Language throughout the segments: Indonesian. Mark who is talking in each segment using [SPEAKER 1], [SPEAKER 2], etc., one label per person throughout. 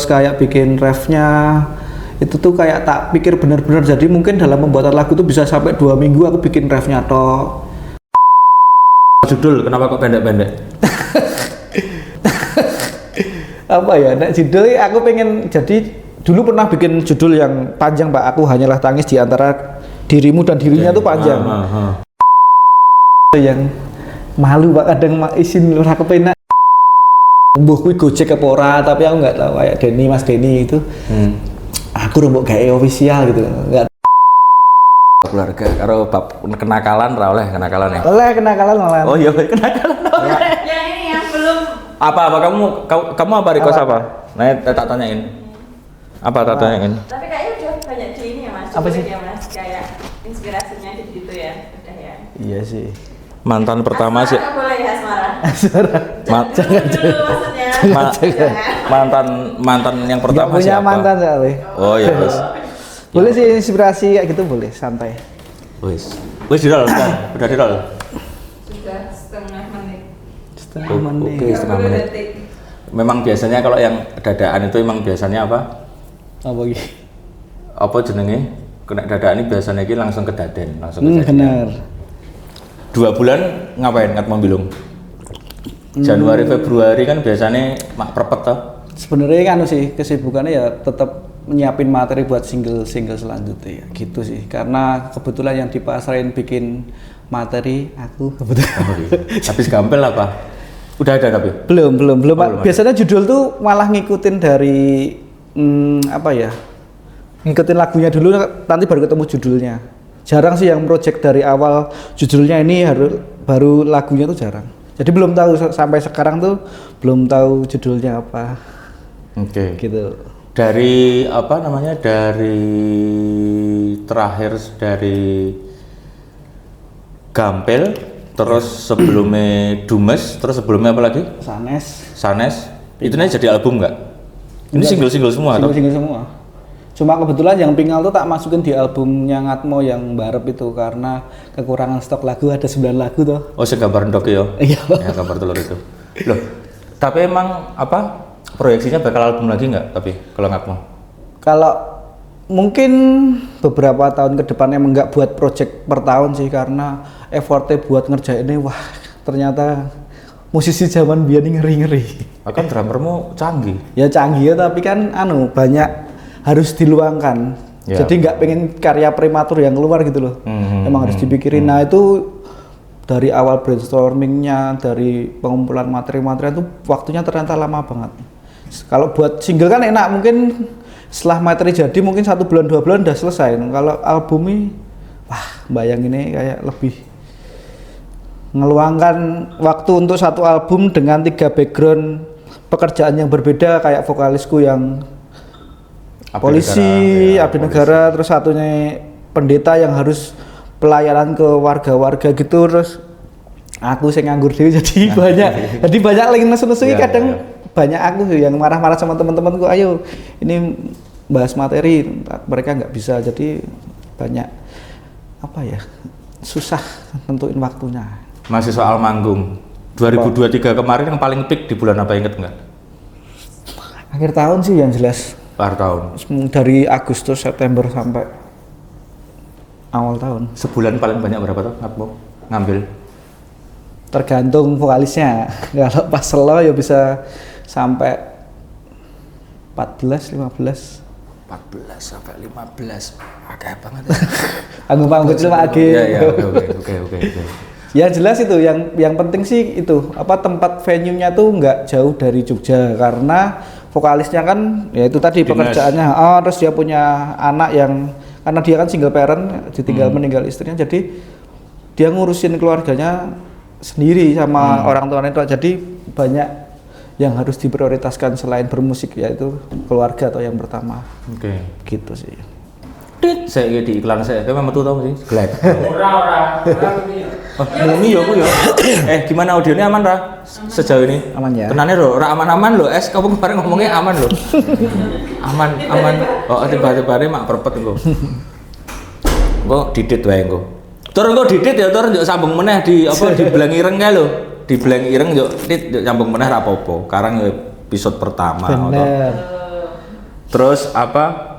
[SPEAKER 1] kayak bikin refnya itu tuh kayak tak pikir benar-benar, jadi mungkin dalam pembuatan lagu tuh bisa sampai 2 minggu aku bikin refnya toh.
[SPEAKER 2] Judul kenapa kok pendek-pendek?
[SPEAKER 1] Apa ya, nah judul aku pengen, jadi dulu pernah bikin judul yang panjang Pak, aku hanyalah tangis di antara dirimu dan dirinya tuh panjang. Yang malu Pak, kadang isin ora kepenak. Mbuh kuwi Gojek apa ora, tapi aku nggak tahu, kayak Mas Denny itu. Aku rembok gawe official gitu. Enggak
[SPEAKER 2] Keluarga karo bab kenakalan ra oleh kenakalan ya.
[SPEAKER 1] Oleh kenakalan malah.
[SPEAKER 2] Oh iya, kenakalan.
[SPEAKER 3] Yang ini yang belum.
[SPEAKER 2] Apa kamu apa request apa? Nah, tak tanyain. Apa tak tanyain?
[SPEAKER 3] Tapi kayaknya udah banyak di ini ya Mas.
[SPEAKER 1] Apa sih?
[SPEAKER 3] Ya Mas, kayak inspirasinya gitu ya. Udah ya.
[SPEAKER 1] Iya sih.
[SPEAKER 2] Mantan pertama sih.
[SPEAKER 3] Boleh ya Asmara?
[SPEAKER 1] Jangan
[SPEAKER 3] Maksudnya.
[SPEAKER 2] Mantan yang pertama
[SPEAKER 1] punya
[SPEAKER 2] siapa?
[SPEAKER 1] mantan soalnya.
[SPEAKER 2] Oh iya, Mas.
[SPEAKER 1] Boleh sih inspirasi kayak gitu, boleh santai.
[SPEAKER 2] Wis di-roll kan? Udah di-roll.
[SPEAKER 3] Sudah setengah menit.
[SPEAKER 1] Setengah
[SPEAKER 2] Oh,
[SPEAKER 1] menit.
[SPEAKER 2] oke. Setengah menit. Memang biasanya kalau yang dadaan itu emang biasanya apa?
[SPEAKER 1] Apa gitu?
[SPEAKER 2] Apa jenenge? Kena dadaan ini biasanya ini langsung ke daden, langsung ke
[SPEAKER 1] Benar.
[SPEAKER 2] 2 bulan ngapain ngat membilung? Januari Februari kan biasanya mak perpet toh.
[SPEAKER 1] Sebenarnya kan sih kesibukannya ya tetap nyiapin materi buat single selanjutnya ya gitu sih, karena kebetulan yang dipasrahin bikin materi aku kebetulan.
[SPEAKER 2] Oh, iya. Habis gampel apa? Udah ada tapi?
[SPEAKER 1] belum
[SPEAKER 2] belum
[SPEAKER 1] biasanya judul tuh malah ngikutin dari apa ya, ngikutin lagunya dulu nanti baru ketemu judulnya. Jarang sih yang project dari awal judulnya ini baru lagunya tuh jarang. Jadi belum tahu sampai sekarang tuh belum tahu judulnya apa.
[SPEAKER 2] Oke.
[SPEAKER 1] Gitu.
[SPEAKER 2] Dari apa namanya? Dari terakhir dari Gampel, terus sebelumnya Dumes, terus sebelumnya apa lagi? Sanes. Itu nih jadi album nggak? Ini single-single semua atau?
[SPEAKER 1] Single semua. Cuma kebetulan yang Pingal tuh tak masukin di albumnya Ngatmo yang Barep itu karena kekurangan stok lagu, ada 9 lagu tuh.
[SPEAKER 2] Oh, segambar ndok ya?
[SPEAKER 1] Iya.
[SPEAKER 2] Ya, gambar telur itu. Loh, tapi emang apa proyeksinya bakal album lagi nggak? Tapi kalau Ngatmo?
[SPEAKER 1] Kalau mungkin beberapa tahun ke depan emang nggak buat project per tahun sih, karena effortnya buat ngerjainnya wah ternyata musisi zaman biar ngeri-ngeri.
[SPEAKER 2] Kan drummermu canggih.
[SPEAKER 1] Ya canggih ya, tapi kan banyak harus diluangkan.
[SPEAKER 2] Ya.
[SPEAKER 1] Jadi nggak pengen karya prematur yang keluar gitu loh. Emang harus dipikirin. Nah itu dari awal brainstormingnya, dari pengumpulan materi-materi itu waktunya ternyata lama banget. Kalau buat single kan enak, mungkin setelah materi jadi mungkin 1 bulan 2 bulan udah selesai. Kalau album ini, wah bayanginnya kayak lebih ngeluangkan waktu untuk satu album dengan 3 background pekerjaan yang berbeda, kayak vokalisku yang polisi, abdi negara, terus satunya pendeta yang harus pelayanan ke warga-warga gitu, terus aku sing nganggur dewe jadi banyak lagi nesu-nesu kadang banyak aku yang marah-marah sama teman-temanku, ayo ini bahas materi, mereka nggak bisa, jadi banyak apa ya, susah tentuin waktunya.
[SPEAKER 2] Masih soal manggung 2023 kemarin yang paling peak di bulan apa, inget nggak?
[SPEAKER 1] Akhir tahun sih yang jelas.
[SPEAKER 2] Akhir tahun.
[SPEAKER 1] Dari Agustus September sampai awal tahun.
[SPEAKER 2] Sebulan paling banyak berapa tuh ngambil?
[SPEAKER 1] Tergantung vokalisnya. Kalau pas solo ya bisa sampai 14, 15.
[SPEAKER 2] 14 sampai 15. Agak banget ya.
[SPEAKER 1] Anggung cuma agi.
[SPEAKER 2] Ya, oke.
[SPEAKER 1] Ya jelas itu yang penting sih itu apa, tempat venue-nya tuh nggak jauh dari Jogja, karena vokalisnya kan ya itu tadi pekerjaannya. Terus dia punya anak yang karena dia kan single parent, ditinggal meninggal istrinya, jadi dia ngurusin keluarganya sendiri sama orang tuanya itu. Jadi banyak yang harus diprioritaskan selain bermusik, yaitu keluarga atau yang pertama.
[SPEAKER 2] Oke.
[SPEAKER 1] Gitu sih.
[SPEAKER 2] Saya di iklan saya, kayak metu tau sih, glad.
[SPEAKER 3] Ora.
[SPEAKER 2] Mumi ya aku ya. Gimana audionya aman Ra? Sejauh ini?
[SPEAKER 1] Aman ya.
[SPEAKER 2] Tenane lho, ora aman-aman lho. Kamu kemarin ngomongnya aman lho. aman. Oh, tiba-tiba mak perpet engko. Engko didit wae engko. Tur engko didit ya, tur njuk sambung meneh di apa di Blang Ireng kae lho. Di Blang Ireng njuk tit njuk sambung meneh ra apa-apa. Karang ya episode pertama.
[SPEAKER 1] Bener.
[SPEAKER 2] Terus apa?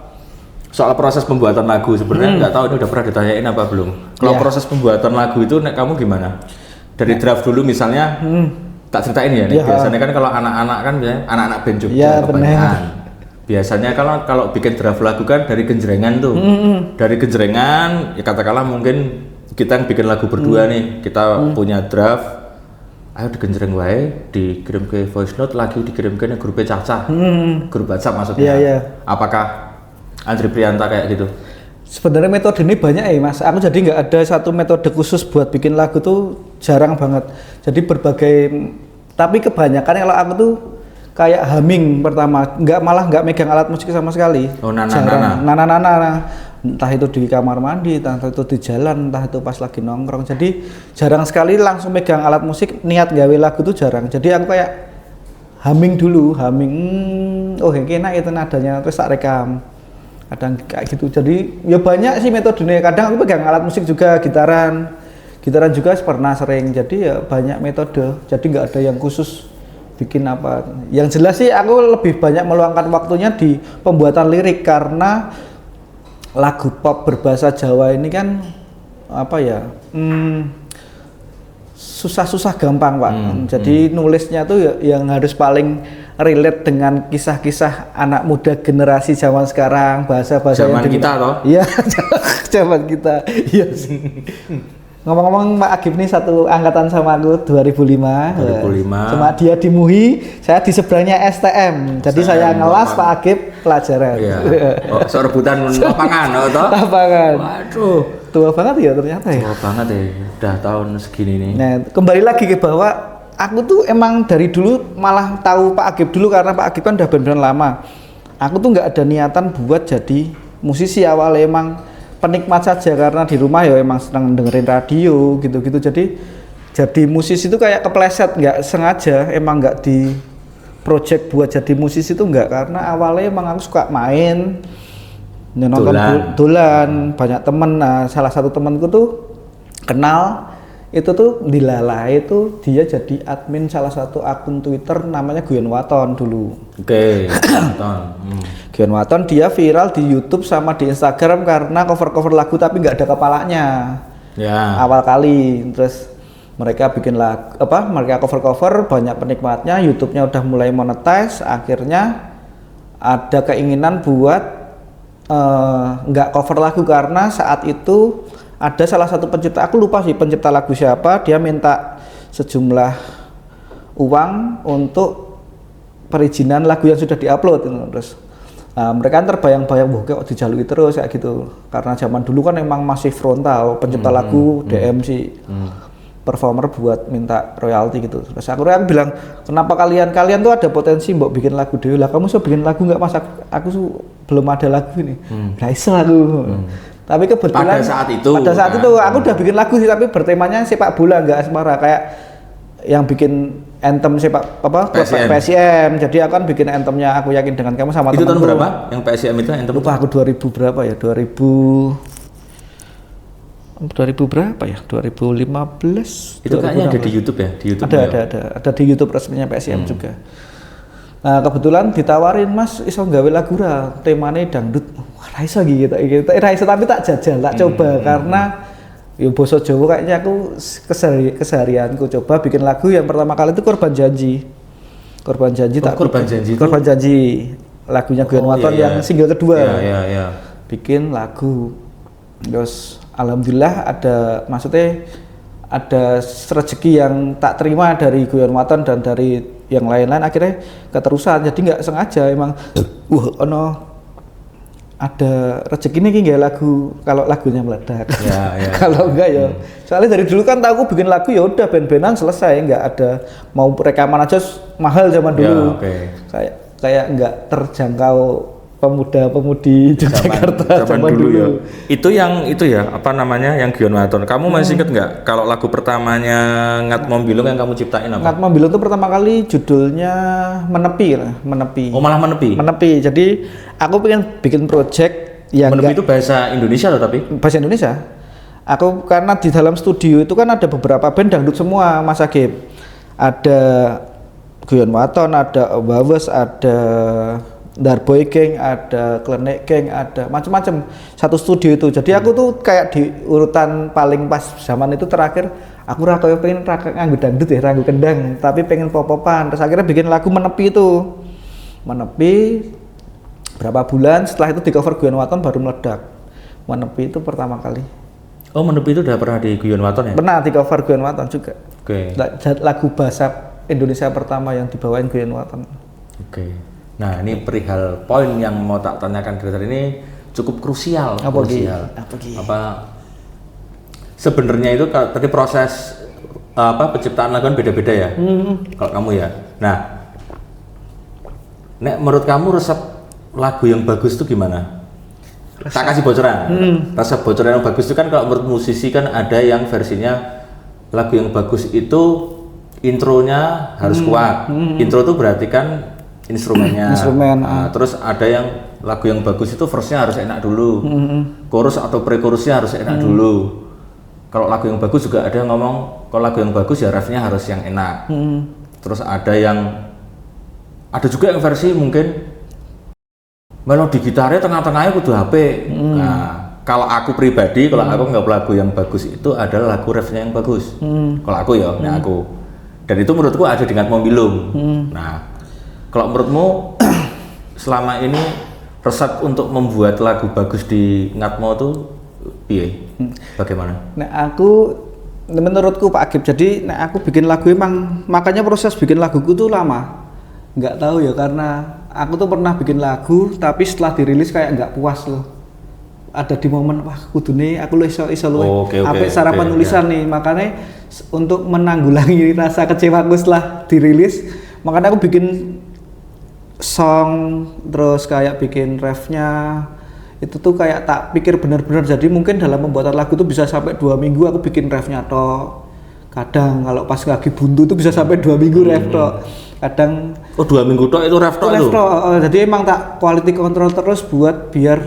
[SPEAKER 2] Soal proses pembuatan lagu sebenarnya nggak tahu ini udah pernah ditanyain apa belum. Kalau proses pembuatan lagu itu kamu gimana? Dari draft dulu misalnya, tak ceritain ya nih. Biasanya kan kalau anak-anak kan biasanya anak-anak band Jogja kebanyakan. Biasanya kalau bikin draft lagu kan dari genjrengan tuh. Dari genjrengan ya katakanlah mungkin kita bikin lagu berdua nih, kita punya draft. Ayo digenjreng wae, dikirim ke voice note, lagi dikirim ke grupnya Caca. Grup WhatsApp maksudnya. Apakah Andri Prianta kayak gitu?
[SPEAKER 1] Sebenarnya metode ini banyak ya Mas. Aku jadi nggak ada satu metode khusus buat bikin lagu tuh jarang banget. Jadi berbagai, tapi kebanyakan kalau aku tuh kayak humming pertama, nggak megang alat musik sama sekali.
[SPEAKER 2] Oh nana.
[SPEAKER 1] Entah itu di kamar mandi, entah itu di jalan, entah itu pas lagi nongkrong. Jadi jarang sekali langsung megang alat musik, niat gawe lagu tuh jarang. Jadi aku kayak humming dulu, oh yang enak itu nadanya, terus tak rekam. Kadang kayak gitu, jadi ya banyak sih metodenya. Kadang aku pegang alat musik juga, gitaran juga pernah sering. Jadi ya banyak metode, jadi nggak ada yang khusus bikin apa. Yang jelas sih aku lebih banyak meluangkan waktunya di pembuatan lirik, karena lagu pop berbahasa Jawa ini kan apa ya, susah gampang Pak. Jadi nulisnya tuh yang harus paling relate dengan kisah-kisah anak muda generasi zaman sekarang, bahasa-bahasa
[SPEAKER 2] zaman kita toh?
[SPEAKER 1] Iya, zaman kita. Iya sih. Ngomong-ngomong Pak Agib nih satu angkatan sama aku 2005. Cuma dia di MUI, saya di seberangnya STM. Jadi saya ngelas Pak Agib pelajaran.
[SPEAKER 2] Iya. Oh, so rebutan lapangan toh?
[SPEAKER 1] Lapangan.
[SPEAKER 2] Waduh,
[SPEAKER 1] tua banget ya ternyata ya.
[SPEAKER 2] Tua banget ya. Udah tahun segini nih.
[SPEAKER 1] Nah, kembali lagi ke bahwa aku tuh emang dari dulu malah tahu Pak Agib dulu, karena Pak Agib kan udah band-band lama. Aku tuh nggak ada niatan buat jadi musisi awalnya, emang penikmat saja karena di rumah ya emang senang dengerin radio gitu-gitu. Jadi musisi itu kayak kepleset, nggak sengaja, emang nggak di project buat jadi musisi itu nggak, karena awalnya emang aku suka main, nonton dolan, banyak temen. Nah, salah satu temanku tuh kenal itu tuh di Lala, itu dia jadi admin salah satu akun Twitter namanya Guyon Waton dulu.
[SPEAKER 2] Oke.
[SPEAKER 1] Guyon Waton dia viral di YouTube sama di Instagram karena cover lagu tapi nggak ada kepalanya.
[SPEAKER 2] Ya.
[SPEAKER 1] Awal kali, terus mereka bikin lagu mereka cover banyak penikmatnya, YouTube-nya udah mulai monetize, akhirnya ada keinginan buat nggak cover lagu, karena saat itu ada salah satu pencipta, aku lupa sih pencipta lagu siapa, dia minta sejumlah uang untuk perizinan lagu yang sudah diupload. Terus mereka terbayang-bayang, wah kok dijalui terus kayak gitu, karena zaman dulu kan emang masih frontal pencipta lagu DM si performer buat minta royalti gitu. Terus aku bilang, kenapa kalian tuh ada potensi mbok bikin lagu dulu lah, kamu bisa bikin lagu nggak Mas? Aku belum ada lagu ini, nggak bisa lagu. Tapi kebetulan pada saat itu aku udah bikin lagu sih, tapi bertemanya sepak bola, nggak asmara, kayak yang bikin anthem PSM. Jadi aku kan bikin anthemnya Aku Yakin Dengan Kamu sama temanku.
[SPEAKER 2] Itu tahun berapa yang PSM itu anthem?
[SPEAKER 1] Lupa aku 2000 berapa ya? 2000 berapa ya? 2015.
[SPEAKER 2] Itu kayaknya ada di YouTube ya? Di YouTube
[SPEAKER 1] ada di YouTube resminya PSM juga. Nah, kebetulan ditawarin, Mas iso gawe lagu ra, temane dangdut. Wah, ra iso gitu. Ra iso, tapi tak jajal, tak coba karena ya basa Jawa kayaknya aku keseharianku coba bikin lagu. Yang pertama kali itu Korban Janji. Korban Janji lagunya Guyon Waton yang single kedua.
[SPEAKER 2] Iya.
[SPEAKER 1] Bikin lagu. Terus alhamdulillah ada rezeki yang tak terima dari Guyon Waton dan dari yang lain-lain, akhirnya keterusan. Jadi nggak sengaja emang ada rezeki nih nggak lagu, kalau lagunya meledak.
[SPEAKER 2] Ya.
[SPEAKER 1] Kalau enggak ya, soalnya dari dulu kan tahu aku bikin lagu ya udah band-bandan selesai, nggak ada mau rekaman aja mahal zaman dulu. Kayak nggak terjangkau pemuda-pemudi Jakarta zaman dulu. Ya.
[SPEAKER 2] Itu ya apa namanya yang Guyon Waton. Kamu masih inget nggak kalau lagu pertamanya Ngat Mombilung yang kamu ciptain apa?
[SPEAKER 1] Ngat Mombilung itu pertama kali judulnya Menepi.
[SPEAKER 2] Oh, malah Menepi.
[SPEAKER 1] Jadi aku pengen bikin project yang
[SPEAKER 2] Menepi itu bahasa Indonesia loh, tapi
[SPEAKER 1] bahasa Indonesia. Aku karena di dalam studio itu kan ada beberapa band dangdut semua, Mas Agib. Ada Guyon Waton, ada Wawes, ada Darboy Gang, ada Klenek Gang, ada macam-macam satu studio itu. Jadi aku tuh kayak di urutan paling pas zaman itu terakhir aku pengen nganggo dangdut ya, nganggo kendang, tapi pengen pop-popan. Terus akhirnya bikin lagu Menepi itu. Menepi berapa bulan setelah itu di cover Guyon Waton baru meledak. Menepi itu pertama kali.
[SPEAKER 2] Oh, Menepi itu udah pernah di Guyon Waton ya?
[SPEAKER 1] Pernah di cover Guyon Waton juga.
[SPEAKER 2] Oke.
[SPEAKER 1] Lagu bahasa Indonesia pertama yang dibawain Guyon Waton.
[SPEAKER 2] Oke. Nah, ini perihal poin yang mau tak tanyakan dari ini cukup krusial. Apa sebenarnya itu tadi proses penciptaan lagu kan beda-beda ya. Kalau kamu ya. Nah, nek menurut kamu resep lagu yang bagus itu gimana? Tak kasih bocoran. Resep bocoran yang bagus itu kan kalau menurut musisi kan ada yang versinya lagu yang bagus itu intronya harus kuat. Intro itu berarti kan instrumennya. Terus ada yang lagu yang bagus itu verse-nya harus enak dulu. Chorus atau pre-chorusnya harus enak dulu. Kalau lagu yang bagus juga ada yang ngomong kalau lagu yang bagus ya refnya harus yang enak. Terus ada juga yang versi mungkin melodi gitarnya tengah-tengahnya kudu HP. Nah, kalau aku pribadi, kalau aku nggak lagu yang bagus itu adalah lagu refnya yang bagus. Kalau aku ya, aku. Dan itu menurutku ada di Ngatmo Mbilung. Nah, kalau menurutmu selama ini resep untuk membuat lagu bagus di Ngatmo tuh piye? Bagaimana?
[SPEAKER 1] Menurutku Pak Agib, jadi aku bikin lagu emang makanya proses bikin laguku tuh lama. Nggak tahu ya karena aku tuh pernah bikin lagu tapi setelah dirilis kayak nggak puas loh. Ada di momen wah kudune aku iso apik cara penulisan nih, makanya untuk menanggulangi rasa kecewaku setelah dirilis makanya aku bikin song terus kayak bikin refnya itu tuh kayak tak pikir benar-benar, jadi mungkin dalam pembuatan lagu tuh bisa sampai 2 minggu aku bikin refnya toh. Kadang kalau pas lagi buntu tuh bisa sampai 2 minggu ref toh. Kadang
[SPEAKER 2] 2 minggu toh itu ref toh itu.
[SPEAKER 1] Jadi emang tak quality control terus buat biar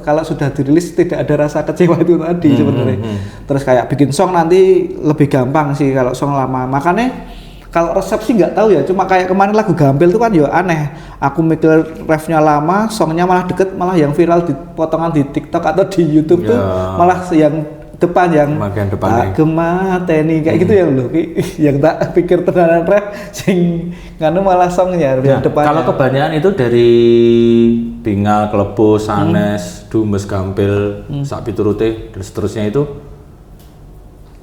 [SPEAKER 1] kalau sudah dirilis tidak ada rasa kecewa itu tadi sebenarnya. Terus kayak bikin song nanti lebih gampang sih kalau song lama. Makanya kalau resep sih nggak tahu ya, cuma kayak kemarin lagu Gampil tuh kan ya aneh. Aku mikir refnya lama, songnya malah deket, malah yang viral di potongan di TikTok atau di YouTube tuh malah yang depan yang gemateni kayak gitu ya loh, yang tak pikir tenanan ref sing nganu malah songnya yang depan.
[SPEAKER 2] Kalau kebanyakan itu dari Bingal, Klebo, Sanes, Dumes, Gampil, sak piturute dan seterusnya itu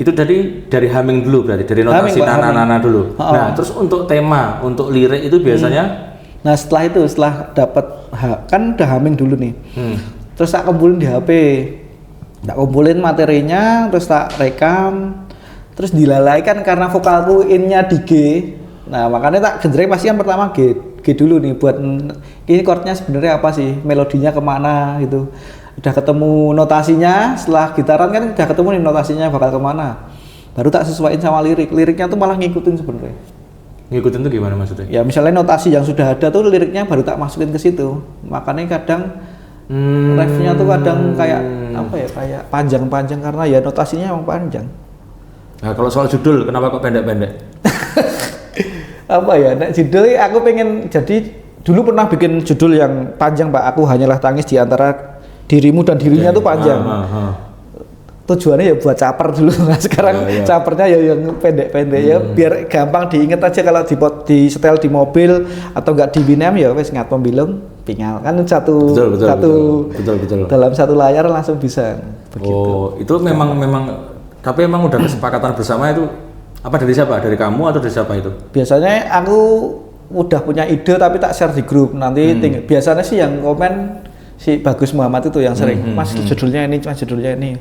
[SPEAKER 2] dari humming dulu berarti, dari notasi nana dulu. Nah, terus untuk tema, untuk lirik itu biasanya
[SPEAKER 1] nah setelah dapat kan udah humming dulu nih. Terus tak kumpulin di HP. Tak kumpulin materinya, terus tak rekam, terus dilalaikan karena vokalku in-nya di G. Nah, makanya tak genjreng pasti yang pertama G dulu nih buat ini chordnya sebenarnya apa sih, melodinya kemana gitu. Udah ketemu notasinya, setelah gitaran kan udah ketemu nih notasinya bakal kemana, baru tak sesuaiin sama liriknya tuh malah ngikutin sebenarnya.
[SPEAKER 2] Ngikutin tuh gimana maksudnya?
[SPEAKER 1] Ya misalnya notasi yang sudah ada tuh liriknya baru tak masukin ke situ, makanya kadang refnya tuh kadang kayak apa ya, kayak panjang-panjang karena ya notasinya emang panjang.
[SPEAKER 2] Nah, kalau soal judul kenapa kok pendek-pendek?
[SPEAKER 1] Apa ya, nah judul aku pengen, jadi dulu pernah bikin judul yang panjang Pak, aku hanyalah tangis di antara dirimu dan dirinya tuh panjang. Tujuannya ya buat caper dulu. Nah, sekarang capernya ya yang pendek-pendek ya biar gampang diinget aja kalau di setel di mobil atau enggak di Winem ya wes Ngatmo Mbilung Bingal kan satu dalam satu layar langsung bisa begitu.
[SPEAKER 2] Oh, itu memang tapi emang udah kesepakatan bersama itu apa dari siapa? Dari kamu atau dari siapa itu?
[SPEAKER 1] Biasanya aku udah punya ide tapi tak share di grup nanti biasanya sih yang komen si Bagus Muhammad itu yang sering mas judulnya ini, mas judulnya ini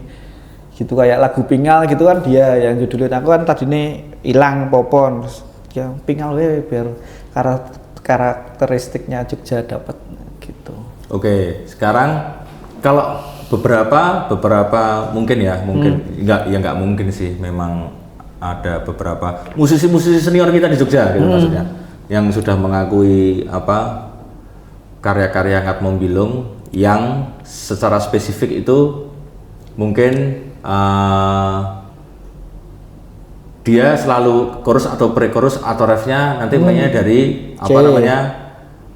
[SPEAKER 1] gitu, kayak lagu Pingal gitu kan dia yang judulnya, aku kan tadi ini hilang popon ya Pingal biar karakteristiknya Jogja dapat gitu.
[SPEAKER 2] Oke, sekarang kalau beberapa mungkin nggak mungkin sih, memang ada beberapa musisi senior kita di Jogja gitu maksudnya yang sudah mengakui karya-karya Ngatmo Mbilung yang secara spesifik itu mungkin dia selalu chorus atau pre-chorus atau refnya nanti mainnya dari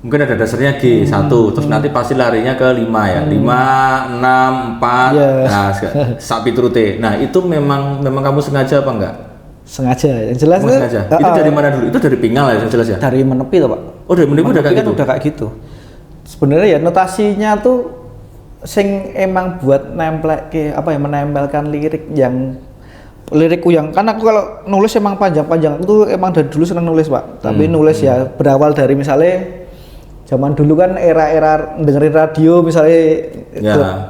[SPEAKER 2] mungkin ada dasarnya G1 terus nanti pasti larinya ke 5 ya. 5, 6, 4. Nah, sak piturute. Nah, itu memang kamu sengaja apa enggak?
[SPEAKER 1] Sengaja. Yang jelas
[SPEAKER 2] sengaja. Itu dari mana dulu? Itu dari Pingal ya, yang jelas ya?
[SPEAKER 1] Dari Menepi toh, Pak.
[SPEAKER 2] Oh, dari Menepi udah kayak
[SPEAKER 1] kan
[SPEAKER 2] gitu.
[SPEAKER 1] Udah kayak gitu. Sebenarnya ya notasinya tuh sing emang buat menempelkan lirikku yang kan aku kalau nulis emang panjang-panjang itu emang dari dulu seneng nulis, Pak. Tapi nulis ya berawal dari misalnya zaman dulu kan era-era dengerin radio misalnya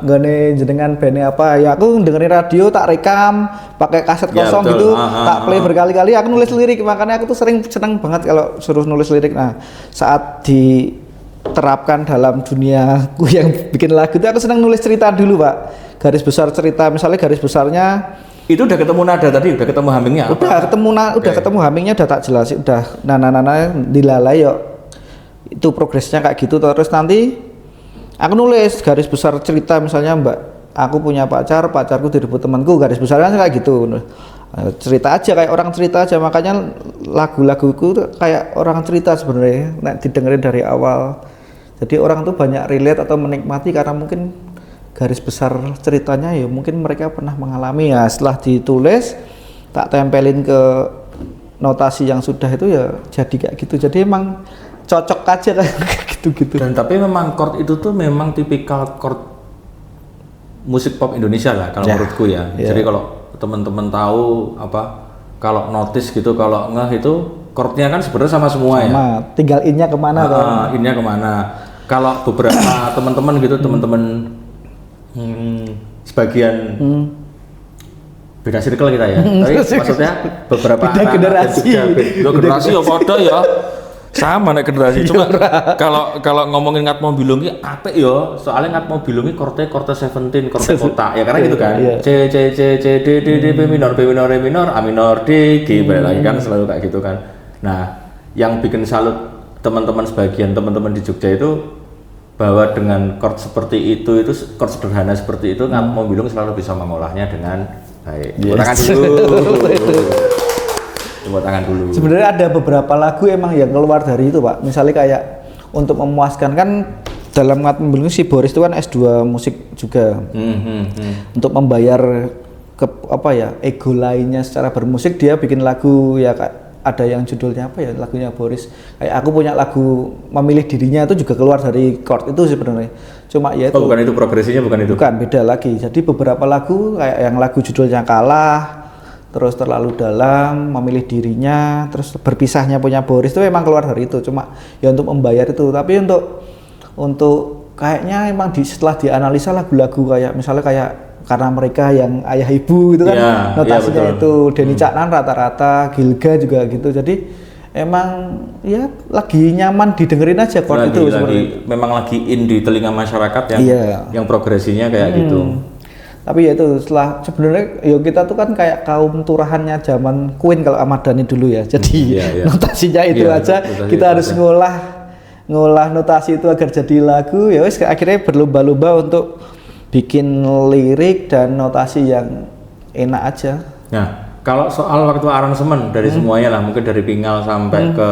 [SPEAKER 1] gane jenengan band apa ya aku dengerin radio tak rekam pakai kaset kosong gitu tak play berkali-kali aku nulis lirik makanya aku tuh seneng banget kalau suruh nulis lirik. Nah saat diterapkan dalam duniaku yang bikin lagu itu aku seneng nulis cerita dulu, Pak. Garis besar cerita misalnya garis besarnya
[SPEAKER 2] itu udah ketemu nada tadi, udah ketemu hummingnya
[SPEAKER 1] udah ketemu hummingnya udah tak jelasin udah nana dilalai yuk itu progresnya kayak gitu. Terus nanti aku nulis garis besar cerita misalnya aku punya pacarku direbut temanku, garis besarnya kayak gitu cerita aja kayak orang cerita aja, makanya lagu-laguku kayak orang cerita sebenarnya didengerin dari awal, jadi orang tuh banyak relate atau menikmati karena mungkin garis besar ceritanya ya mungkin mereka pernah mengalami ya. Setelah ditulis tak tempelin ke notasi yang sudah itu ya jadi kayak gitu, jadi emang cocok aja kayak gitu-gitu.
[SPEAKER 2] Dan tapi memang chord itu tuh memang tipikal chord musik pop Indonesia lah kalau menurutku ya. Jadi kalau teman-teman tahu kalau notice gitu kalau ngeh itu chordnya kan sebenarnya sama semua ya.
[SPEAKER 1] Tinggal in-nya kemana
[SPEAKER 2] in-nya kemana. Kalau beberapa teman-teman gitu teman-teman sebagian beda circle kita ya. Tapi maksudnya beberapa
[SPEAKER 1] beda generasi.
[SPEAKER 2] Generasi ya podo ya. Sama nek generasi cuma kalau ngomongin Ngatmo Bilungi apik ya, soalnya Ngatmo Bilungi korte 17 korte kota ya karena gitu kan. C D B minor re minor A minor D G balik lagi kan selalu kayak gitu kan. Nah, yang bikin salut teman-teman sebagian teman-teman di Jogja itu bahwa dengan chord seperti itu chord sederhana seperti itu Ngatmo Bilung selalu bisa mengolahnya dengan baik. Tepuk tangan dulu.
[SPEAKER 1] Sebenarnya ada beberapa lagu emang yang keluar dari itu, Pak. Misalnya kayak untuk memuaskan kan dalam Ngatmo Bilung si Boris itu kan S2 musik juga. Untuk membayar ego lainnya secara bermusik dia bikin lagu ya ada yang judulnya apa ya lagunya Boris. Kayak aku punya lagu memilih dirinya itu juga keluar dari chord itu sebenarnya. Cuma ya itu.
[SPEAKER 2] Oh, bukan itu progresinya bukan itu.
[SPEAKER 1] Bukan, beda lagi. Jadi beberapa lagu kayak yang lagu judulnya Kalah, terus Terlalu Dalam, Memilih Dirinya, terus Berpisahnya punya Boris itu memang keluar dari itu. Cuma ya untuk membayar itu. Tapi untuk kayaknya emang setelah dianalisa lagu-lagu kayak misalnya kayak Karena Mereka yang Ayah Ibu itu kan notasinya itu Denny Caknan rata-rata, Gilga juga gitu. Jadi emang ya lagi nyaman didengerin aja chord itu sebenarnya.
[SPEAKER 2] Memang lagi in di telinga masyarakat yang progresinya kayak gitu.
[SPEAKER 1] Tapi ya itu setelah sebenarnya kita tuh kan kayak kaum turahannya zaman Queen kalau Ahmad Dhani dulu ya. Jadi notasinya itu aja kita harus ngolah notasi itu agar jadi lagu. Ya wis akhirnya berlomba-lomba untuk bikin lirik dan notasi yang enak aja.
[SPEAKER 2] Nah, kalau soal waktu aransemen dari semuanya lah, mungkin dari Pingal sampai ke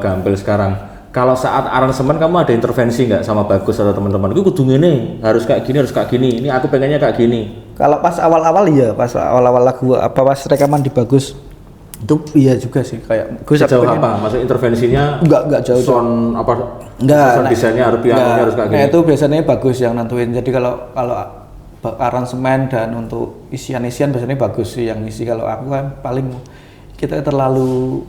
[SPEAKER 2] Gampil sekarang. Kalau saat aransemen kamu ada intervensi nggak sama Bagus atau teman-teman? Gue kudu ngene, harus kayak gini. Ini aku pengennya kayak gini.
[SPEAKER 1] Kalau pas awal-awal pas awal lagu pas rekaman di Bagus itu iya juga sih kayak
[SPEAKER 2] Gus jauh apa? Maksud intervensinya?
[SPEAKER 1] Enggak jauh.
[SPEAKER 2] Sound apa?
[SPEAKER 1] Enggak.
[SPEAKER 2] Sound desainnya harus pianonya harus kayak gini.
[SPEAKER 1] Nah, itu biasanya Bagus yang nentuin. Jadi kalau aransemen dan untuk isian biasanya Bagus sih yang isi. Kalau aku kan paling kita terlalu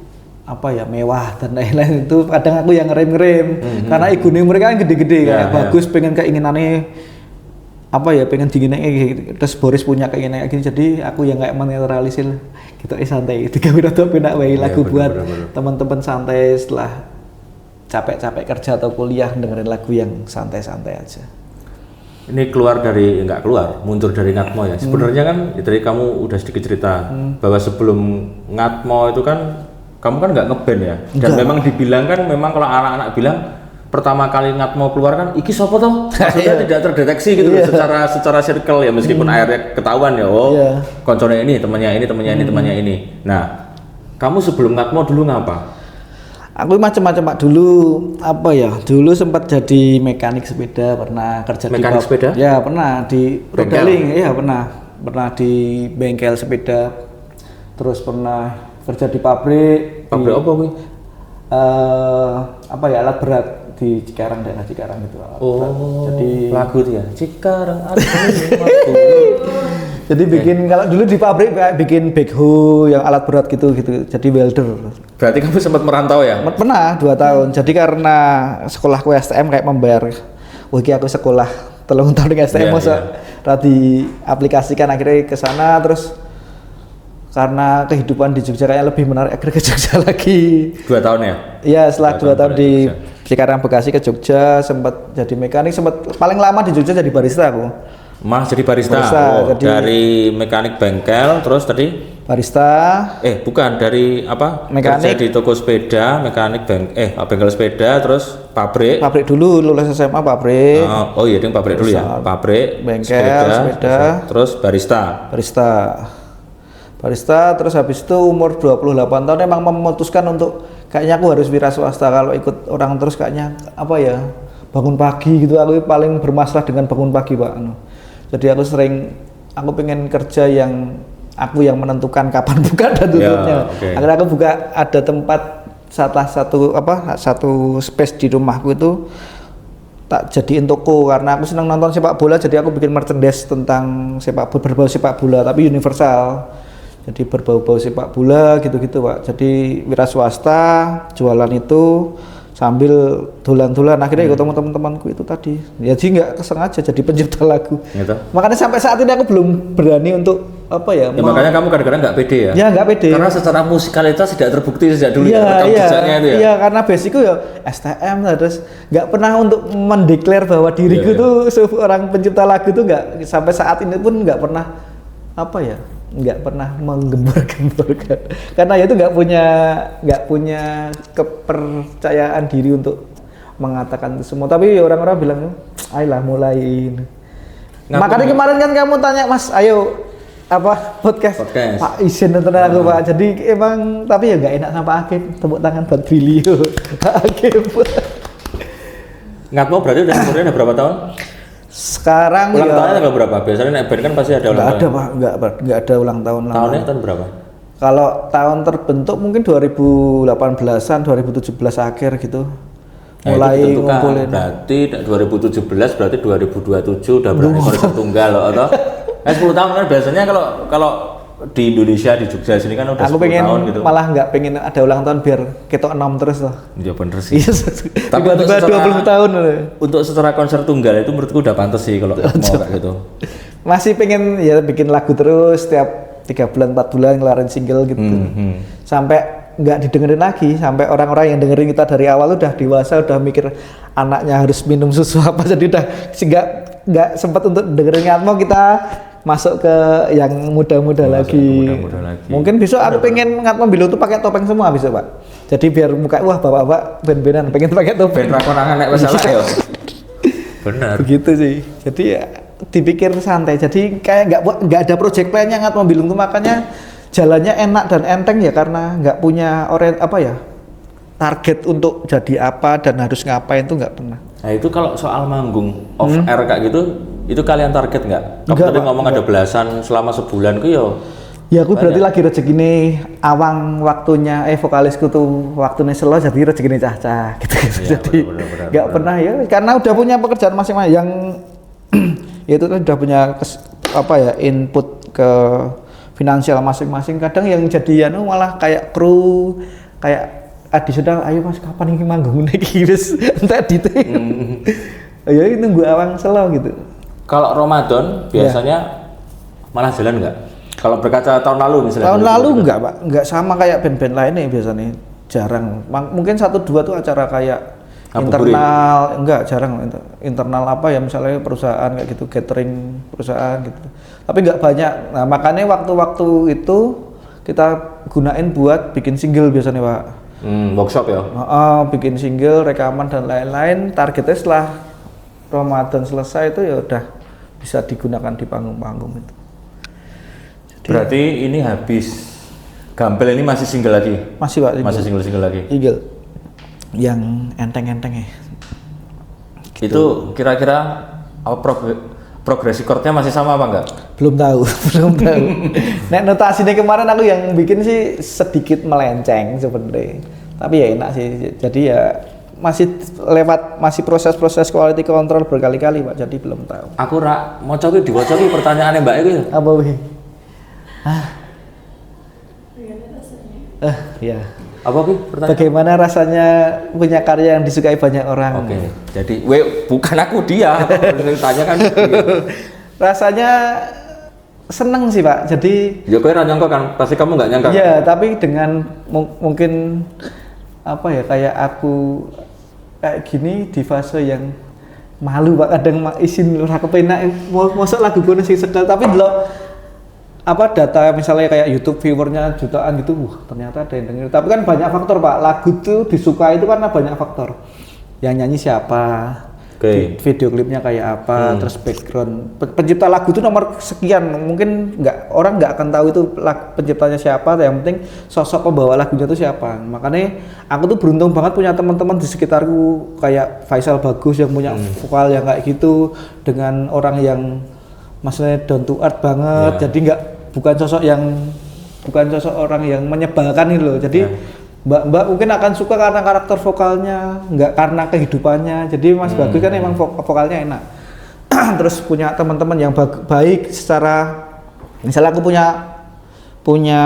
[SPEAKER 1] mewah dan lain-lain itu kadang aku yang ngerem karena igune mereka kan gede-gede kayak Bagus pengen keinginannya pengen dinginnya terus Boris punya keinginan kayak gini, jadi aku yang kayak menetralisir gitu santai itu gak udah penak wae lagu buat teman-teman santai setelah capek-capek kerja atau kuliah dengerin lagu yang santai-santai aja.
[SPEAKER 2] Ini muncul dari Ngatmo ya. Sebenarnya kan dari kamu udah sedikit cerita bahwa sebelum Ngatmo itu kan kamu kan nggak ngeband ya, dan memang dibilang kan memang kalau anak-anak bilang pertama kali Ngatmo keluar kan iki sopo toh, maksudnya tidak terdeteksi gitu secara circle ya, meskipun akhirnya ketahuan ya koncone ini temannya ini. Nah kamu sebelum Ngatmo dulu ngapa?
[SPEAKER 1] Aku macam-macam Pak. Dulu apa ya? Dulu sempat jadi mekanik sepeda, pernah kerja
[SPEAKER 2] Mekanik
[SPEAKER 1] di
[SPEAKER 2] sepeda?
[SPEAKER 1] Ya, pernah di
[SPEAKER 2] Bengkel?
[SPEAKER 1] Rodaling. Iya, pernah. Pernah di bengkel sepeda. Terus pernah kerja di pabrik.
[SPEAKER 2] Pabrik apa kuwi?
[SPEAKER 1] Apa ya? Alat berat di Cikarang, daerah Cikarang gitu. Alat berat. Jadi
[SPEAKER 2] lagu tuh ya. Cikarang
[SPEAKER 1] jadi bikin kalau dulu di pabrik kayak bikin backhoe yang alat berat gitu. Jadi welder.
[SPEAKER 2] Berarti kamu sempat merantau ya?
[SPEAKER 1] Pernah 2 tahun. Jadi karena sekolahku STM kayak membayar, wah iki aku sekolah 3 tahun di STM
[SPEAKER 2] Iya,
[SPEAKER 1] masa di aplikasikan akhirnya ke sana terus karena kehidupan di Jogja kayaknya lebih menarik akhirnya ke Jogja lagi.
[SPEAKER 2] 2 tahun ya?
[SPEAKER 1] Iya, setelah 2 tahun di
[SPEAKER 2] Jogja.
[SPEAKER 1] Cikarang Bekasi ke Jogja sempat jadi mekanik, sempat paling lama di Jogja jadi barista aku.
[SPEAKER 2] Mas jadi barista.
[SPEAKER 1] Jadi
[SPEAKER 2] dari mekanik bengkel terus tadi
[SPEAKER 1] barista,
[SPEAKER 2] bukan dari apa?
[SPEAKER 1] Mekanik.
[SPEAKER 2] Kerja di toko sepeda, mekanik bengkel sepeda terus pabrik.
[SPEAKER 1] pabrik dulu lulus SMA pabrik.
[SPEAKER 2] Oh iya, ding pabrik dulu ya. Pabrik,
[SPEAKER 1] Bengkel, sepeda.
[SPEAKER 2] terus barista.
[SPEAKER 1] Barista terus habis itu umur 28 tahun emang memutuskan untuk kayaknya aku harus wira swasta, kalau ikut orang terus kayaknya apa ya, bangun pagi gitu, aku paling bermasalah dengan bangun pagi Pak. Jadi aku pengen kerja yang aku yang menentukan kapan buka dan tutupnya.
[SPEAKER 2] Okay.
[SPEAKER 1] Akhirnya aku buka ada tempat satu space di rumahku itu tak jadiin toko karena aku senang nonton sepak bola, jadi aku bikin merchandise tentang berbau sepak bola tapi universal. Jadi berbau-bau sepak bola gitu-gitu Pak. Jadi wira swasta, jualan itu sambil dolan-dolan akhirnya ikut teman-temanku itu tadi. Ya jadi nggak kesengaja jadi pencipta lagu.
[SPEAKER 2] Gitu.
[SPEAKER 1] Makanya sampai saat ini aku belum berani untuk apa ya.
[SPEAKER 2] Makanya kamu kadang-kadang nggak pede ya?
[SPEAKER 1] Ya nggak pede.
[SPEAKER 2] Karena secara musikalitas tidak terbukti sejak dulu
[SPEAKER 1] ya,
[SPEAKER 2] rekam jejaknya itu ya?
[SPEAKER 1] Iya, karena basicku ya STM terus nggak pernah untuk mendeklar bahwa diriku tuh seorang pencipta lagu tuh nggak, sampai saat ini pun nggak pernah apa ya, nggak pernah menggembor-gemborkan karena ya itu nggak punya kepercayaan diri untuk mengatakan itu semua. Tapi orang-orang bilang ayolah mulai. Makanya kemarin kan kamu tanya Mas, ayo apa podcast. Pak izin nonton aku Pak. Jadi emang tapi ya nggak enak sama Pak Akib, tepuk tangan buat beliau Pak Akib.
[SPEAKER 2] Ngatmo berarti udah umurnya udah berapa tahun?
[SPEAKER 1] Sekarang
[SPEAKER 2] ulang tahunnya tanggal berapa? Biasanya naik band kan pasti ada ulang tahun.
[SPEAKER 1] Nggak ada Pak, nggak ada ulang tahun.
[SPEAKER 2] Tahunnya tahun berapa?
[SPEAKER 1] Kalau tahun terbentuk mungkin 2018-an, 2017 akhir gitu. Mulai ngumpulin.
[SPEAKER 2] Berarti 2017 berarti 2027 udah berani konser tunggal loh atau? 10 tahun kan biasanya kalau di Indonesia di Jogja sini kan udah 10 tahun gitu.
[SPEAKER 1] Malah nggak pengen ada ulang tahun biar ketok 6 terus loh.
[SPEAKER 2] Ya bener sih.
[SPEAKER 1] Tapi untuk 20 tahun loh.
[SPEAKER 2] Untuk secara konser tunggal itu menurutku udah pantas sih kalau mau kayak gitu.
[SPEAKER 1] Masih pengen ya bikin lagu terus setiap 3 bulan 4 bulan ngeluarin single gitu. Sampai nggak didengerin lagi, sampai orang-orang yang dengerin kita dari awal udah dewasa, udah mikir anaknya harus minum susu apa, jadi udah nggak sempat untuk dengerin Ngatmo, kita masuk ke yang muda-muda lagi. Mungkin besok aku pengen Ngatmo Bilu tuh pakai topeng semua besok Pak. Jadi biar muka wah bapak-bapak ben-benan pengen pakai topeng.
[SPEAKER 2] Ben rakonangan nek masalah ya. Benar.
[SPEAKER 1] Begitu sih. Jadi ya dipikir santai. Jadi kayak nggak ada project plan-nya Ngatmo Bilu tuh, makanya jalannya enak dan enteng ya karena nggak punya target untuk jadi apa dan harus ngapain tuh nggak pernah.
[SPEAKER 2] Nah itu kalau soal manggung off air kayak gitu, itu kalian target nggak? Kamu tadi ngomong ada belasan selama sebulan ku yo.
[SPEAKER 1] Ya aku berarti lagi rezeki nih awang waktunya vokalisku tuh waktunya slow jadi rezeki nih cah-cah gitu. Ya, jadi nggak pernah ya karena udah punya pekerjaan masing-masing yang ya itu kan udah punya input ke finansial masing-masing. Kadang yang jadian malah kayak kru kayak additional, ayo Mas kapan ini manggung lagi wis entek diting. Ya itu nunggu awang slow gitu.
[SPEAKER 2] Kalau Ramadan biasanya malah jalan nggak? Kalau berkaca tahun lalu misalnya.
[SPEAKER 1] Tahun lalu enggak Pak, enggak sama kayak band-band lainnya biasanya jarang. Mungkin 1-2 tuh acara kayak internal, enggak jarang internal apa ya misalnya perusahaan kayak gitu, catering perusahaan gitu. Tapi enggak banyak. Nah, makanya waktu-waktu itu kita gunain buat bikin single biasanya Pak.
[SPEAKER 2] Workshop ya?
[SPEAKER 1] Bikin single, rekaman dan lain-lain. Targetnya setelah Ramadan selesai itu ya udah bisa digunakan di panggung-panggung itu. Jadi,
[SPEAKER 2] berarti ini habis Gampel ini masih single lagi?
[SPEAKER 1] Masih Pak.
[SPEAKER 2] Masih single lagi?
[SPEAKER 1] Single. yang enteng-enteng ya.
[SPEAKER 2] Itu kira-kira apa progresi chordnya masih sama apa enggak?
[SPEAKER 1] Belum tahu, belum tahu. Nek notasinya kemarin aku yang bikin sih sedikit melenceng sebenarnya. Tapi ya enak sih. Jadi ya masih proses-proses quality control berkali-kali Pak. Jadi belum tahu.
[SPEAKER 2] Aku mau coba diwaca ki pertanyaannya Mbak itu.
[SPEAKER 1] Apa wih? Ya.
[SPEAKER 2] Apa ki pertanyaan?
[SPEAKER 1] Bagaimana rasanya punya karya yang disukai banyak orang?
[SPEAKER 2] Oke. Jadi bukan aku dia. Tanya kan.
[SPEAKER 1] Rasanya seneng sih Pak. Jadi
[SPEAKER 2] ya kowe ora nyangka kan, pasti kamu nggak nyangka.
[SPEAKER 1] Iya, tapi dengan mungkin apa ya, kayak aku kayak gini di fase yang malu Pak, kadang izin ora kepenak mosok lagu gue sing sedal, tapi delok apa data misalnya kayak YouTube viewernya jutaan gitu, ternyata ada yang denger. Tapi kan banyak faktor Pak, lagu itu disukai itu karena banyak faktor. Yang nyanyi siapa, video klipnya kayak apa, terus background pencipta lagu itu nomor sekian, mungkin orang nggak akan tahu itu penciptanya siapa, yang penting sosok pembawa lagunya itu siapa. Makanya aku tuh beruntung banget punya teman-teman di sekitarku kayak Faisal Bagus yang punya vokal yang kayak gitu, dengan orang yang maksudnya down to earth banget, jadi bukan sosok orang yang menyebalkan itu loh. Jadi Mbak mungkin akan suka karena karakter vokalnya, nggak karena kehidupannya. Jadi Mas Bagus kan emang vokalnya enak. Terus punya teman-teman yang baik secara, misalnya aku punya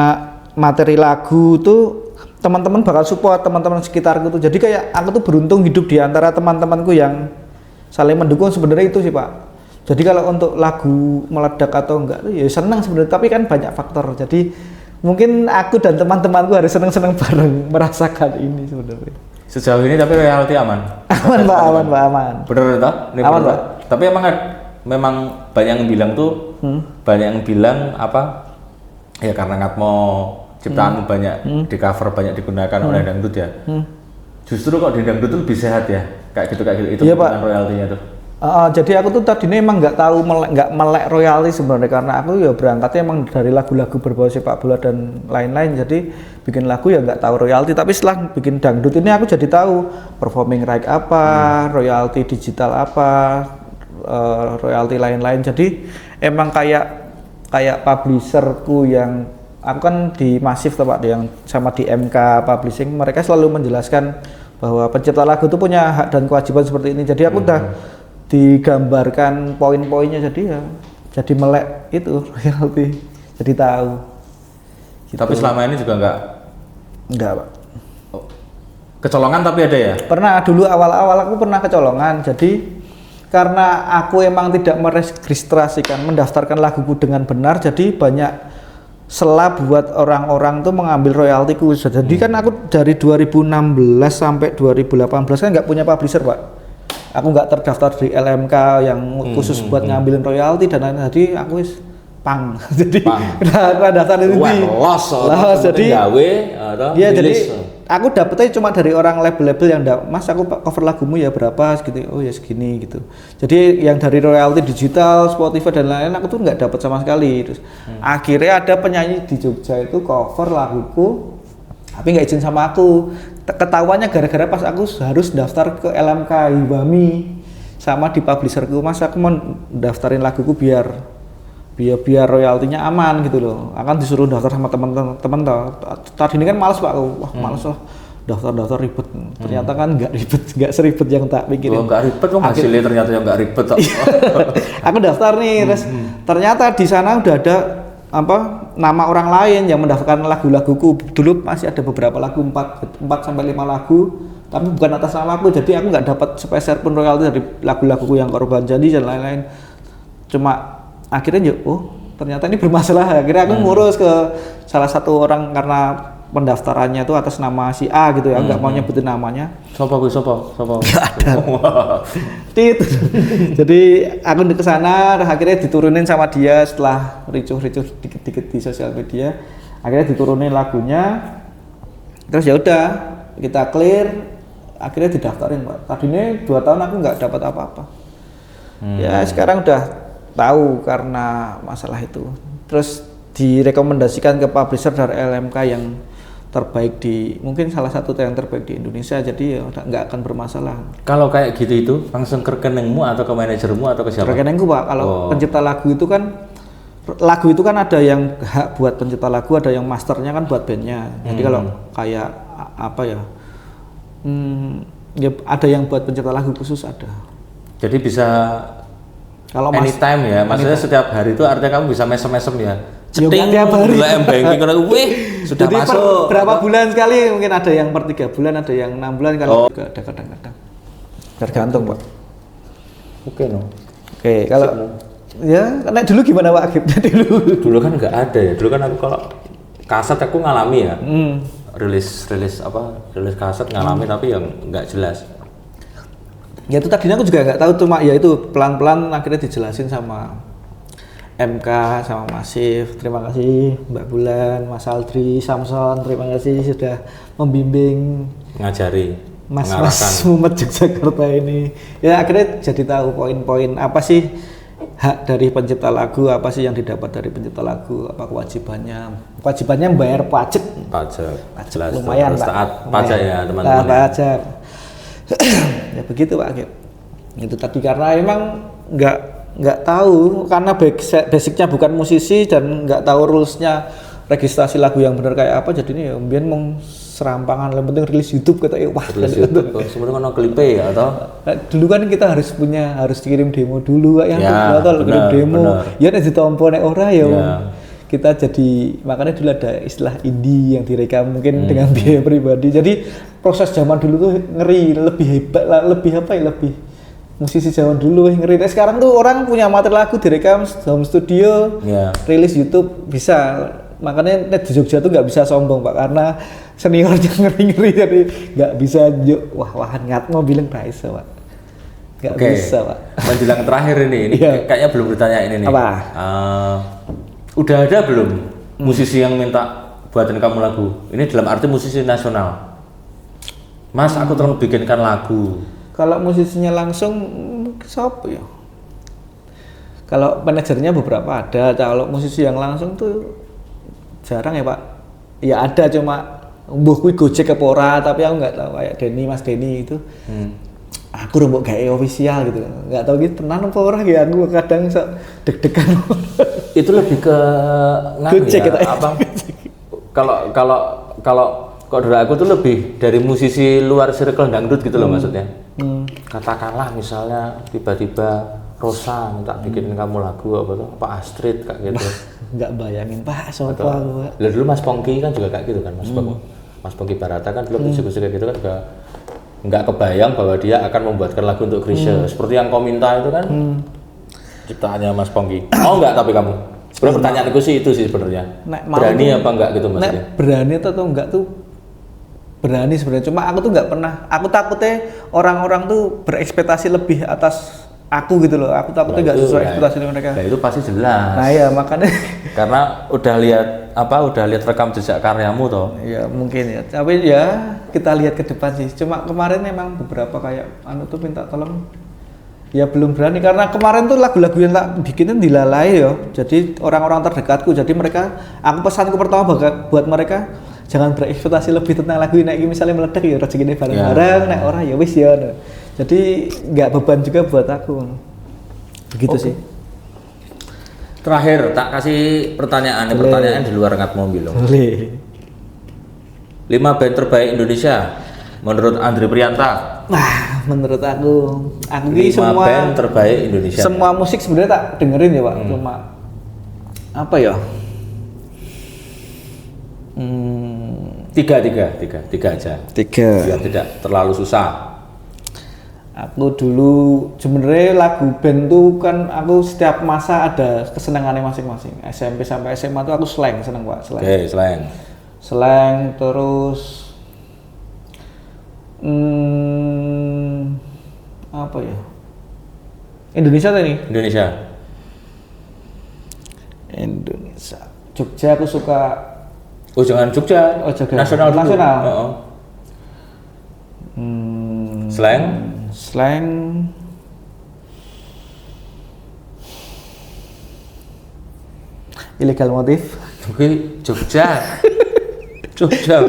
[SPEAKER 1] materi lagu tuh, teman-teman bakal support teman-teman sekitarku tuh. Jadi kayak aku tuh beruntung hidup di antara teman-temanku yang saling mendukung. Sebenarnya itu sih Pak. Jadi kalau untuk lagu meledak atau enggak ya senang sebenarnya, tapi kan banyak faktor. Jadi mungkin aku dan teman-temanku harus senang-senang bareng merasakan ini sebenarnya.
[SPEAKER 2] Sejauh ini tapi royalti aman.
[SPEAKER 1] Aman Pak, aman.
[SPEAKER 2] Bener toh?
[SPEAKER 1] Aman Pak.
[SPEAKER 2] Tapi memang banyak yang bilang tuh, banyak yang bilang apa? Ya karena Ngatmo ciptaanmu banyak di cover, banyak digunakan oleh dangdut ya. Justru kok di dangdut tuh lebih sehat ya, kayak gitu itu
[SPEAKER 1] iya,
[SPEAKER 2] bukan royaltinya tuh.
[SPEAKER 1] Jadi aku tuh tadinya emang nggak tahu melek royalti sebenarnya, karena aku ya berangkatnya emang dari lagu-lagu berbau sepak bola dan lain-lain. Jadi bikin lagu ya nggak tahu royalti, tapi setelah bikin dangdut ini aku jadi tahu performing right apa, royalti digital apa, royalti lain-lain. Jadi emang kayak publisherku yang aku kan di Masif Pak, yang sama di MK Publishing, mereka selalu menjelaskan bahwa pencipta lagu itu punya hak dan kewajiban seperti ini. Jadi aku udah digambarkan poin-poinnya, jadi melek itu royalti, jadi tahu gitu.
[SPEAKER 2] Tapi selama ini juga enggak Pak. Kecolongan tapi ada ya?
[SPEAKER 1] Pernah dulu awal-awal aku pernah kecolongan. Jadi karena aku emang tidak meregistrasikan, mendaftarkan laguku dengan benar, jadi banyak celah buat orang-orang tuh mengambil royaltiku. Jadi kan aku dari 2016 sampai 2018 kan nggak punya publisher Pak. Aku nggak terdaftar di LMK yang khusus buat ngambilin royalti dan lain-lain. Jadi aku pang. Jadi udah daftar itu los jadi gawe atau ya, jadi aku dapetnya cuma dari orang label-label yang Mas aku cover lagumu ya berapa segitu, oh ya segini gitu. Jadi yang dari royalti digital, Spotify dan lain-lain aku tuh nggak dapat sama sekali. Terus akhirnya ada penyanyi di Jogja itu cover laguku tapi nggak izin sama aku. Ketahuannya gara-gara pas aku harus daftar ke LMK Iwami sama di publisherku, Mas aku mau daftarin laguku biar royaltinya aman gitu loh. Akan disuruh daftar sama teman-teman tadi ini kan males Pak, wah males lah daftar ribet. Ternyata kan nggak seribet yang tak pikirin.
[SPEAKER 2] Nggak ribet kok, hasilnya ternyata yang nggak ribet.
[SPEAKER 1] Aku daftar nih, terus ternyata di sana udah ada nama orang lain yang mendaftarkan lagu-laguku. Dulu masih ada beberapa lagu, 4 sampai 5 lagu, tapi bukan atas nama aku. Jadi aku nggak dapat sepeser pun royalti dari lagu-laguku yang Korban Janji dan lain-lain. Cuma akhirnya ternyata ini bermasalah. Akhirnya aku ngurus ke salah satu orang karena pendaftarannya itu atas nama si A gitu ya, nggak mau nyebutin namanya.
[SPEAKER 2] Sopo?
[SPEAKER 1] Nggak ada. Jadi aku ke sana, akhirnya diturunin sama dia setelah ricuh-ricuh dikit-dikit di sosial media. Akhirnya diturunin lagunya. Terus ya udah kita clear, akhirnya didaftarin Pak. Tadinya 2 tahun aku nggak dapat apa-apa. Ya sekarang udah tahu karena masalah itu. Terus direkomendasikan ke publisher dari LMK yang terbaik mungkin salah satu yang terbaik di Indonesia, jadi ya nggak akan bermasalah.
[SPEAKER 2] Kalau kayak gitu itu langsung ke rekeningmu atau ke manajermu atau ke siapa?
[SPEAKER 1] Rekeningku Pak, kalau pencipta lagu itu kan ada yang hak buat pencipta lagu, ada yang masternya kan buat bandnya. Jadi kalau kayak apa ya, ya ada yang buat pencipta lagu khusus ada.
[SPEAKER 2] Jadi bisa
[SPEAKER 1] kalau
[SPEAKER 2] anytime ya, maksudnya setiap hari itu artinya kamu bisa mesem-mesem ya.
[SPEAKER 1] Ceting tiap hari.
[SPEAKER 2] M-banking kalau sudah
[SPEAKER 1] jadi
[SPEAKER 2] masuk.
[SPEAKER 1] Berapa bulan sekali, mungkin ada yang per 3 bulan, ada yang 6 bulan, kalau juga ada kadang-kadang. Tergantung Pak.
[SPEAKER 2] Oke no.
[SPEAKER 1] Oke, kalau ya, karena dulu gimana Pak Agibnya dulu?
[SPEAKER 2] Dulu kan nggak ada ya. Dulu kan aku kalau kaset aku ngalami ya. Rilis kaset ngalami tapi yang nggak jelas.
[SPEAKER 1] Ya itu tadinya aku juga nggak tahu, cuma ya itu pelan-pelan akhirnya dijelasin sama MK, sama Masif. Terima kasih Mbak Bulan, Mas Aldri, Samson, terima kasih sudah membimbing,
[SPEAKER 2] ngajari,
[SPEAKER 1] Mas Mumet Yogyakarta ini. Ya akhirnya jadi tahu poin-poin apa sih hak dari pencipta lagu, apa sih yang didapat dari pencipta lagu, apa kewajibannya membayar pajak lumayan Pak,
[SPEAKER 2] taat pajak ya teman-teman.
[SPEAKER 1] Pajak. Ya begitu Pak Agib. Itu tadi karena emang nggak tahu, karena basicnya bukan musisi dan nggak tahu rulesnya registrasi lagu yang benar kayak apa, jadi ini ya mbien mau serampangan, yang penting rilis YouTube kata wah
[SPEAKER 2] rilis YouTube sebenarnya kan klipe ya atau
[SPEAKER 1] dulu kan kita harus kirim demo dulu Pak, yang
[SPEAKER 2] ya,
[SPEAKER 1] kirim demo ya nek ditompo nek ora ya. Kita jadi, makanya dulu ada istilah indie yang direkam mungkin dengan biaya pribadi, jadi proses zaman dulu tuh ngeri, lebih hebat lah, lebih musisi zaman dulu ngeri. Nah, sekarang tuh orang punya materi lagu direkam home studio, rilis YouTube bisa. Makanya net di Jogja tuh nggak bisa sombong Pak, karena seniornya ngeri jadi nggak bisa wah-wahan ngatmo bilang nggak bisa Pak, nggak bisa Pak.
[SPEAKER 2] Menjelang terakhir ini kayaknya belum ditanya ini nih.
[SPEAKER 1] Apa?
[SPEAKER 2] Udah ada belum musisi yang minta buatin kamu lagu? Ini dalam arti musisi nasional. Mas, aku tolong bikinkan lagu.
[SPEAKER 1] Kalau musisinya langsung siapa ya? Kalau manajernya beberapa ada, kalau musisi yang langsung tuh jarang ya Pak. Ya ada, cuma mbuh kuwi Gojek apa ora, tapi aku nggak tahu, kayak Mas Denny itu. Aku rembuk gawe official gitu. Nggak tahu gitu tenan apa ora ya, aku kadang sok deg-degan.
[SPEAKER 2] Itu lebih ke
[SPEAKER 1] Gojek
[SPEAKER 2] ya, abang. Kalau dari aku tuh lebih dari musisi luar circle dangdut gitu loh maksudnya. Katakanlah misalnya tiba-tiba Rosa minta bikinin kamu lagu apa Astrid kayak gitu.
[SPEAKER 1] Nggak bayangin Pak, siapa Pak.
[SPEAKER 2] Dulu Mas Pongki kan juga kayak gitu kan, Mas Pongki Barata kan dulu musik-musik kayak gitu kan juga nggak kebayang bahwa dia akan membuatkan lagu untuk Chrisye. Seperti yang kau minta itu kan ciptaannya Mas Pongki. Oh enggak, tapi kamu sebenarnya pertanyaanku sih itu sih sebenarnya. Berani apa enggak gitu maksudnya?
[SPEAKER 1] Berani atau enggak tuh berani sebenarnya, cuma aku tuh nggak pernah, aku takutnya orang-orang tuh berekspektasi lebih atas aku gitu loh, aku takutnya nggak sesuai ekspektasi mereka.
[SPEAKER 2] Nah itu pasti jelas.
[SPEAKER 1] Nah ya makanya
[SPEAKER 2] karena udah lihat rekam jejak karyamu toh.
[SPEAKER 1] Ya mungkin ya, tapi ya kita lihat ke depan sih. Cuma kemarin memang beberapa kayak tuh minta tolong, ya belum berani karena kemarin tuh lagu-lagu yang tak bikinin dilalai ya. Jadi orang-orang terdekatku, jadi mereka, aku pesanku pertama buat mereka jangan berekspektasi lebih tentang lagu ini. Misalnya meledak ya rezeki ini bareng-bareng, nek ora ya wis ya. Jadi nggak beban juga buat aku. Begitu sih.
[SPEAKER 2] Terakhir tak kasih pertanyaan di luar ngat mobil loh. 5 band terbaik Indonesia menurut Andri Prianta.
[SPEAKER 1] Wah, menurut aku ini semua
[SPEAKER 2] band terbaik Indonesia.
[SPEAKER 1] Semua musik sebenarnya tak dengerin ya Pak, cuma apa ya?
[SPEAKER 2] Tiga aja. Biar tidak terlalu susah.
[SPEAKER 1] Aku dulu sebenarnya lagu band tuh kan aku setiap masa ada kesenangannya masing-masing. SMP sampai SMA tuh aku seneng Pak, slang.
[SPEAKER 2] Oke, slang.
[SPEAKER 1] Slang terus apa ya? Indonesia tadi? Indonesia. Jogja aku suka.
[SPEAKER 2] Oh jangan Jogja.
[SPEAKER 1] Oh Jogja.
[SPEAKER 2] Nasional. Slang.
[SPEAKER 1] Illegal Motif.
[SPEAKER 2] Oke, Jogja. Jogja.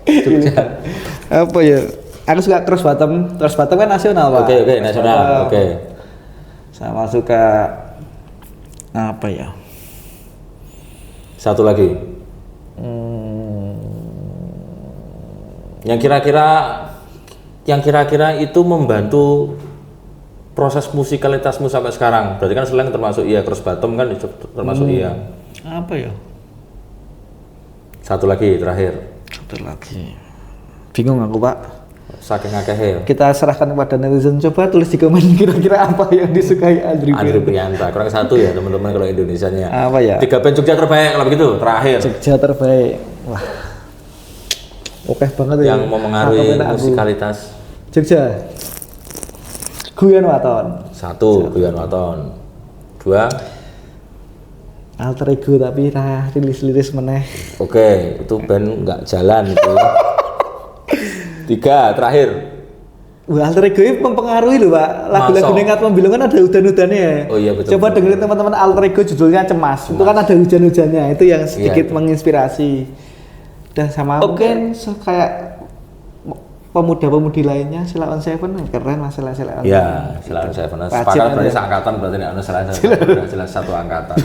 [SPEAKER 2] Jogja.
[SPEAKER 1] Apa ya? Aku suka Cross Bottom. Cross Bottom kan nasional, Pak.
[SPEAKER 2] Oke, nasional. Oke.
[SPEAKER 1] Sama suka apa ya?
[SPEAKER 2] Satu lagi. Yang kira-kira itu membantu proses musikalitasmu sampai sekarang. Berarti kan Slang termasuk iya, Cross Bottom kan termasuk iya.
[SPEAKER 1] Apa ya?
[SPEAKER 2] Satu lagi terakhir.
[SPEAKER 1] Satu lagi. Bingung aku, Pak.
[SPEAKER 2] Saking akeh.
[SPEAKER 1] Kita serahkan kepada netizen, coba tulis di komen kira-kira apa yang disukai Andri
[SPEAKER 2] Prianta. Kurang satu ya teman-teman kalau Indonesianya.
[SPEAKER 1] Apa ya?
[SPEAKER 2] 3 band Jogja terbaik kalau begitu. Terakhir.
[SPEAKER 1] Jogja terbaik. Wah. Oke banget ya.
[SPEAKER 2] Yang memengaruhi musikalitas.
[SPEAKER 1] Jogja. Guyon Waton.
[SPEAKER 2] 1 Guyon Waton. 2
[SPEAKER 1] Alter Ego tapi rilis meneh.
[SPEAKER 2] Oke, itu band nggak jalan itu. 3 terakhir.
[SPEAKER 1] Wah, Alter Ego ini mempengaruhi loh, Pak. Lagu-lagu Nekat Membilu kan ada udan-udannya.
[SPEAKER 2] Oh iya betul.
[SPEAKER 1] Coba dengerin teman-teman Alter Ego judulnya Cemas. Itu kan ada hujan-hujannya. Itu yang sedikit menginspirasi. Dan sama mungkin kayak pemuda-pemudi lainnya, Sheila on Seven keren lah Sheila on.
[SPEAKER 2] Iya, Sheila on Seven. Sepakat berarti seangkatan berarti nek ono Sheila on Seven jelas satu angkatan.